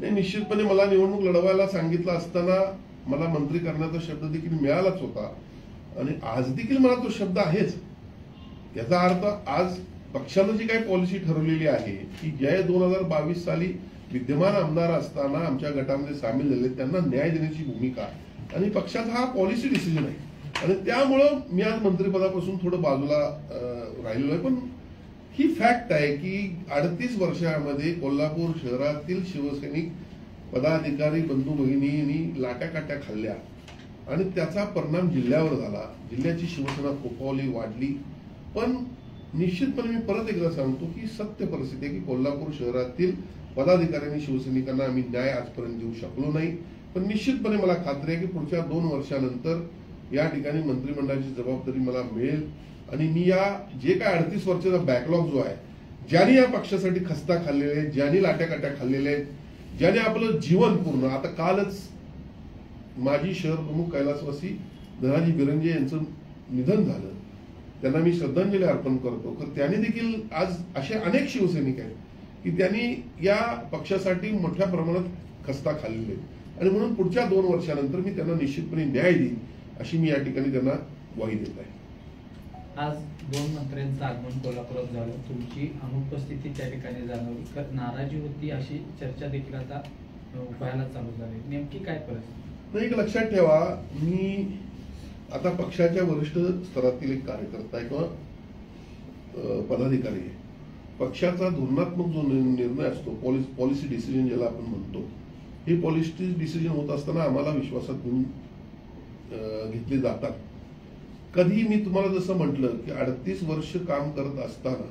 नाही, निश्चितपणे मला निवडणूक लढवायला सांगितलं असताना मला मंत्री करण्याचा शब्द देखील मिळालाच होता आणि आज देखील मला तो शब्द आहेच. याचा अर्थ आज पक्षानं जी काही पॉलिसी ठरवलेली आहे की ज्या 2022 साली विद्यमान आमदार असताना आमच्या गटामध्ये सामील झाले त्यांना न्याय देण्याची भूमिका आणि पक्षाचा हा पॉलिसी डिसिजन आहे आणि त्यामुळं मी आज मंत्रिपदापासून थोडं बाजूला राहिलेलो आहे. पण ही फॅक्ट आहे की 38 वर्षामध्ये कोल्हापूर शहरातील शिवसैनिक पदाधिकारी बंधू भगिनींनी लाट्याकाट्या खाल्ल्या आणि त्याचा परिणाम जिल्ह्यावर झाला. जिल्ह्याची शिवसेना फोफावली, वाढली. पण निश्चितपणे मी परत एकदा सांगतो की सत्य परिस्थिती आहे की कोल्हापूर शहरातील पदाधिकाऱ्यांनी शिवसैनिकांना आम्ही न्याय आजपर्यंत देऊ शकलो नाही. पण निश्चितपणे मला खात्री आहे की पुढच्या 2 वर्षानंतर या ठिकाणी मंत्रिमंडळाची जबाबदारी मला मिळेल आणि मी या जे काय 38 वर्षाचा बॅकलॉग जो आहे, ज्यांनी या पक्षासाठी खस्ता खाल्लेले आहेत, ज्यांनी लाट्याकाट्या खाल्लेल्या आहेत, ज्याने आपलं जीवन पूर्ण, आता कालच माजी शहर प्रमुख कैलासवासी धनाजी बिरंजे यांचं निधन झालं, त्यांना मी श्रद्धांजली अर्पण करतो. तर त्यांनी देखील आज असे अनेक शिवसैनिक आहेत की त्यांनी या पक्षासाठी मोठ्या प्रमाणात खस्ता खाल्लेले आहेत आणि म्हणून पुढच्या 2 वर्षानंतर मी त्यांना निश्चितपणे न्याय देईन अशी मी या ठिकाणी त्यांना ग्वाही देत आहे. आज 2 मंत्र्यांचं आगमन कोल्हापुरात झालं, तुमची अनुपस्थिती त्या ठिकाणी जाणवली, नाराजी होती अशी चर्चा देखील आता व्हायला चालू झाली. नेमकी काय परिस्थिती? नाही, एक लक्षात ठेवा, मी आता पक्षाच्या वरिष्ठ स्तरातील एक कार्यकर्ता आहे किंवा पदाधिकारी आहे. पक्षाचा धोरणात्मक जो निर्णय असतो, पॉलिसी डिसिजन ज्याला आपण म्हणतो, हे पॉलिसी डिसिजन होत असताना आम्हाला विश्वासात घेऊन घेतले जातात. कधी मी तुम्हाला जसं म्हटलं की 38 वर्ष काम करत असताना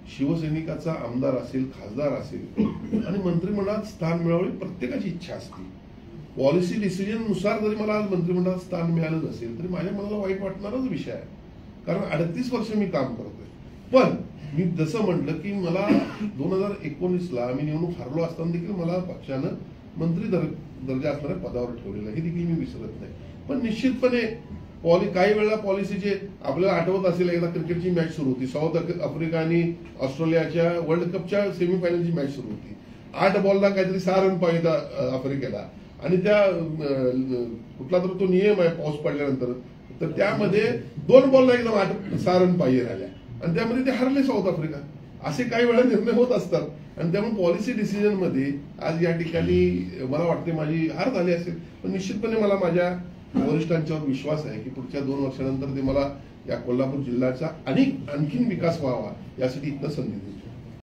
शिवसैनिकाचा आमदार असेल, खासदार असेल आणि मंत्रिमंडळात स्थान मिळवणे प्रत्येकाची इच्छा असते. पॉलिसी डिसिजन नुसार जरी मला आज मंत्रिमंडळात स्थान मिळालं नसेल तरी माझ्या मनाला वाईट वाटणारच विषय आहे, कारण 38 वर्ष मी काम करतोय. पण मी जसं म्हटलं की मला 2019ला मी निवडणूक हरलो असताना देखील मला पक्षानं मंत्री दर्जा असणाऱ्या पदावर ठेवलेलं, हे देखील मी विसरत नाही. पण निश्चितपणे काही वेळेला पॉलिसीचे आपल्याला आठवत असेल, एकदा क्रिकेटची मॅच सुरू होती, साऊथ आफ्रिका आणि ऑस्ट्रेलियाच्या वर्ल्ड कपच्या सेमीफायनलची मॅच सुरू होती. 8 बॉलला काहीतरी 6 रन पाहिजे आफ्रिकेला आणि त्या कुठला तर तो नियम आहे पाऊस पडल्यानंतर, तर त्यामध्ये 2 बॉलला एकदम 6 रन पाहिजे राहिल्या आणि त्यामध्ये ते हरले साऊथ आफ्रिका. असे काही वेळा निर्णय होत असतात आणि त्यामुळे पॉलिसी डिसिजन मध्ये आज या ठिकाणी मला वाटते माझी हार झाली असेल. पण निश्चितपणे मला माझ्या वरिष्ठांच्यावर विश्वास आहे की पुढच्या 2 वर्षानंतर ते मला या कोल्हापूर जिल्ह्याचा आणखीन विकास व्हावा यासाठी इथं संधी देतील.